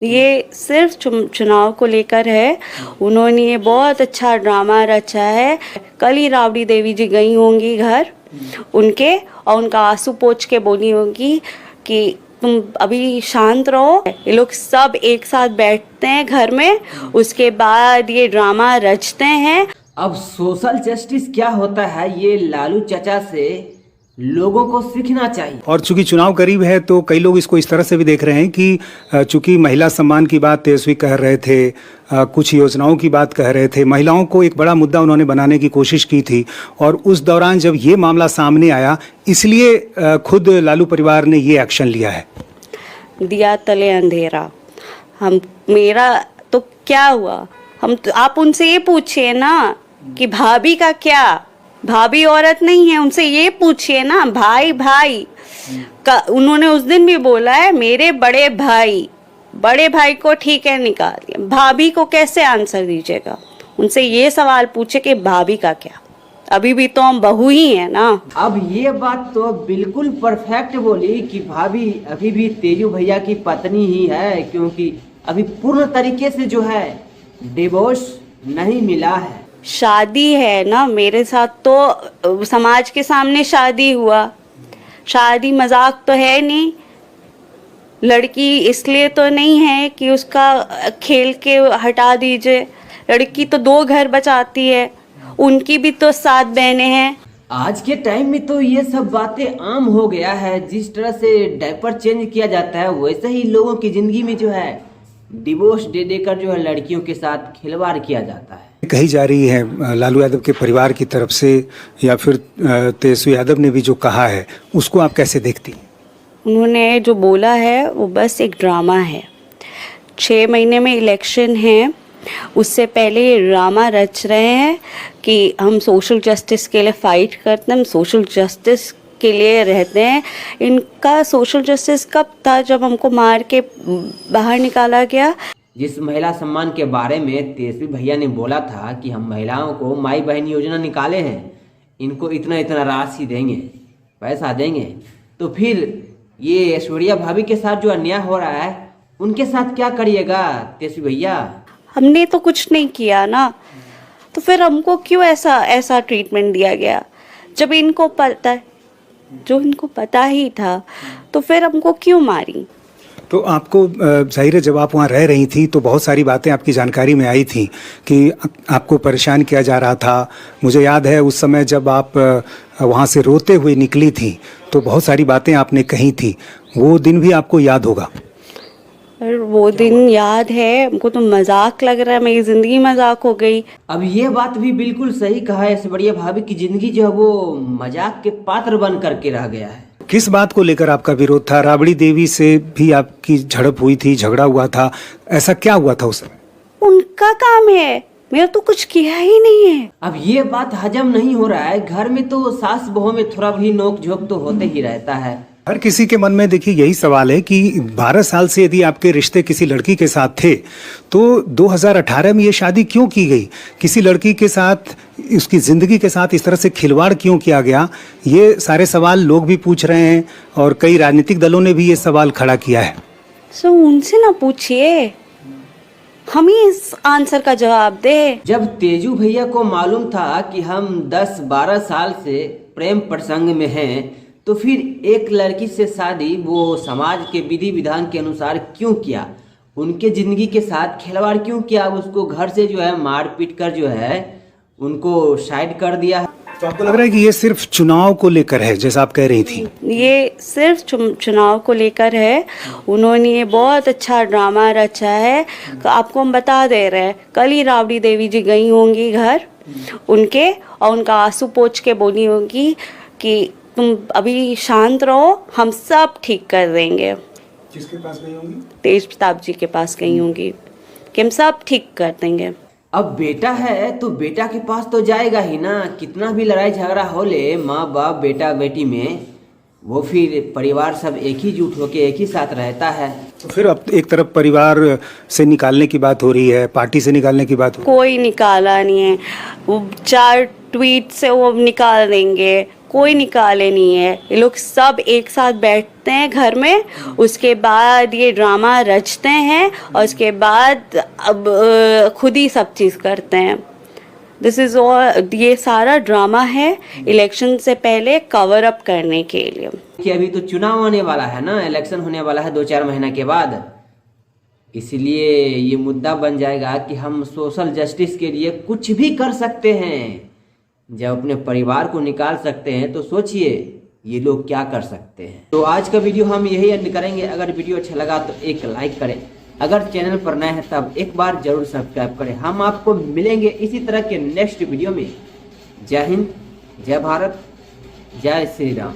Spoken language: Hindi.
ये सिर्फ चुनाव को लेकर है। उन्होंने ये बहुत अच्छा ड्रामा रचा है। कल ही राबड़ी देवी जी गई होंगी घर उनके और उनका आंसू पोंछ के बोली होंगी कि तुम अभी शांत रहो। ये लोग सब एक साथ बैठते हैं घर में, उसके बाद ये ड्रामा रचते हैं। अब सोशल जस्टिस क्या होता है ये लालू चाचा से लोगों को सीखना चाहिए। और चूंकि चुनाव करीब है तो कई लोग इसको इस तरह से भी देख रहे हैं कि चूंकि महिला सम्मान की बात तेजस्वी कह रहे थे, कुछ योजनाओं की बात कह रहे थे, महिलाओं को एक बड़ा मुद्दा उन्होंने बनाने की कोशिश की थी और उस दौरान जब ये मामला सामने आया इसलिए खुद लालू परिवार ने ये एक्शन लिया है। दिया तले अंधेरा। हम मेरा तो क्या हुआ, हम तो, आप उनसे ये पूछिए ना कि भाभी का क्या, भाभी औरत नहीं है, उनसे ये पूछिए ना। भाई भाई का उन्होंने उस दिन भी बोला है, मेरे बड़े भाई को ठीक है निकाल दिया, भाभी को कैसे आंसर दीजिएगा। उनसे ये सवाल पूछे कि भाभी का क्या, अभी भी तो हम बहू ही है ना। अब ये बात तो बिल्कुल परफेक्ट बोली कि भाभी अभी भी तेजू भैया की पत्नी ही है, क्योंकि अभी पूर्ण तरीके से जो है डिवोर्स नहीं मिला है। शादी है ना, मेरे साथ तो समाज के सामने शादी हुआ, शादी मजाक तो है नहीं। लड़की इसलिए तो नहीं है कि उसका खेल के हटा दीजिए, लड़की तो 2 घर बचाती है, उनकी भी तो 7 बहनें हैं। आज के टाइम में तो ये सब बातें आम हो गया है। जिस तरह से डायपर चेंज किया जाता है वैसे ही लोगों की जिंदगी में जो है डिवोर्स दे देकर जो है लड़कियों के साथ खिलवाड़ किया जाता है। कही जा रही है लालू यादव के परिवार की तरफ से या फिर तेजस्वी यादव ने भी जो कहा है उसको आप कैसे देखती हैं? उन्होंने जो बोला है वो बस एक ड्रामा है। 6 महीने में इलेक्शन है, उससे पहले ये ड्रामा रच रहे हैं कि हम सोशल जस्टिस के लिए फाइट करते हैं, हम सोशल जस्टिस के लिए रहते हैं। इनका सोशल जस्टिस कब था, जब हमको मार के बाहर निकाला गया। जिस महिला सम्मान के बारे में तेजस्वी भैया ने बोला था कि हम महिलाओं को माई बहन योजना निकाले हैं, इनको इतना इतना राशि देंगे, पैसा देंगे, तो फिर ये ऐश्वर्या भाभी के साथ जो अन्याय हो रहा है उनके साथ क्या करिएगा तेजस्वी भैया? हमने तो कुछ नहीं किया ना, तो फिर हमको क्यों ऐसा ट्रीटमेंट दिया गया? जब इनको पता है, जो इनको पता ही था, तो फिर हमको क्यों मारी? तो आपको जाहिर है जब आप वहाँ रह रही थी तो बहुत सारी बातें आपकी जानकारी में आई थी कि आपको परेशान किया जा रहा था। मुझे याद है उस समय जब आप वहाँ से रोते हुए निकली थी तो बहुत सारी बातें आपने कही थी, वो दिन भी आपको याद होगा। वो दिन याद है, हमको तो मजाक लग रहा है, मेरी जिंदगी मजाक हो गई। अब ये बात भी बिल्कुल सही कहा है, ऐश्वर्या भाभी की जिंदगी जो है वो मजाक के पात्र बन करके रह गया है। किस बात को लेकर आपका विरोध था? राबड़ी देवी से भी आपकी झड़प हुई थी, झगड़ा हुआ था, ऐसा क्या हुआ था उस समय? उनका काम है, मेरा तो कुछ किया ही नहीं है। अब ये बात हजम नहीं हो रहा है। घर में तो सास बहू में थोड़ा भी नोक झोंक तो होते ही रहता है। हर किसी के मन में देखिए यही सवाल है कि 12 साल से यदि आपके रिश्ते किसी लड़की के साथ थे तो 2018 में ये शादी क्यों की गई? किसी लड़की के साथ, उसकी ज़िंदगी के साथ इस तरह से खिलवाड़ क्यों किया गया? ये सारे सवाल लोग भी पूछ रहे हैं और कई राजनीतिक दलों ने भी ये सवाल खड़ा किया है। सो उनसे ना पूछिए, हम ही इस आंसर का जवाब दे। जब तेजू भैया को मालूम था कि हम 10-12 साल से प्रेम प्रसंग में हैं, तो फिर एक लड़की से शादी वो समाज के विधि विधान के अनुसार क्यों किया? उनके जिंदगी के साथ खिलवाड़ क्यों किया? उसको घर से जो है मार पीट कर जो है उनको साइड कर दिया है। तो आपको लग रहा है कि ये सिर्फ चुनाव को लेकर है, जैसा आप कह रही थी? ये सिर्फ चुनाव को लेकर है। उन्होंने ये बहुत अच्छा ड्रामा रचा है। आपको हम बता दे रहे हैं, कल ही राबड़ी देवी जी गई होंगी घर उनके और उनका आंसू पोंछ के बोली होंगी कि तुम अभी शांत रहो, हम सब ठीक कर देंगे। किसके पास गई होंगी? तेज प्रताप जी के पास गई होंगी कि हम सब ठीक कर देंगे। अब बेटा है तो बेटा के पास तो जाएगा ही ना। कितना भी लड़ाई झगड़ा हो ले माँ बाप बेटा बेटी में, वो फिर परिवार सब एक ही जुट होके एक ही साथ रहता है। तो फिर अब एक तरफ परिवार से निकालने की बात हो रही है, पार्टी से निकालने की बात हो रही है। कोई निकाला नहीं है, वो 4 ट्वीट से वो निकाल देंगे, कोई निकाले नहीं है। ये लोग सब एक साथ बैठते हैं घर में, उसके बाद ये ड्रामा रचते हैं और उसके बाद अब खुद ही सब चीज़ करते हैं। दिस इज़ ऑल, ये सारा ड्रामा है इलेक्शन से पहले कवर अप करने के लिए। कि अभी तो चुनाव आने वाला है ना, इलेक्शन होने वाला है 2-4 महीना के बाद, इसलिए ये मुद्दा बन जाएगा कि हम सोशल जस्टिस के लिए कुछ भी कर सकते हैं। जब अपने परिवार को निकाल सकते हैं तो सोचिए ये लोग क्या कर सकते हैं। तो आज का वीडियो हम यही एंड करेंगे। अगर वीडियो अच्छा लगा तो एक लाइक करें, अगर चैनल पर नए हैं तब एक बार जरूर सब्सक्राइब करें। हम आपको मिलेंगे इसी तरह के नेक्स्ट वीडियो में। जय हिंद, जय भारत, जय श्री राम।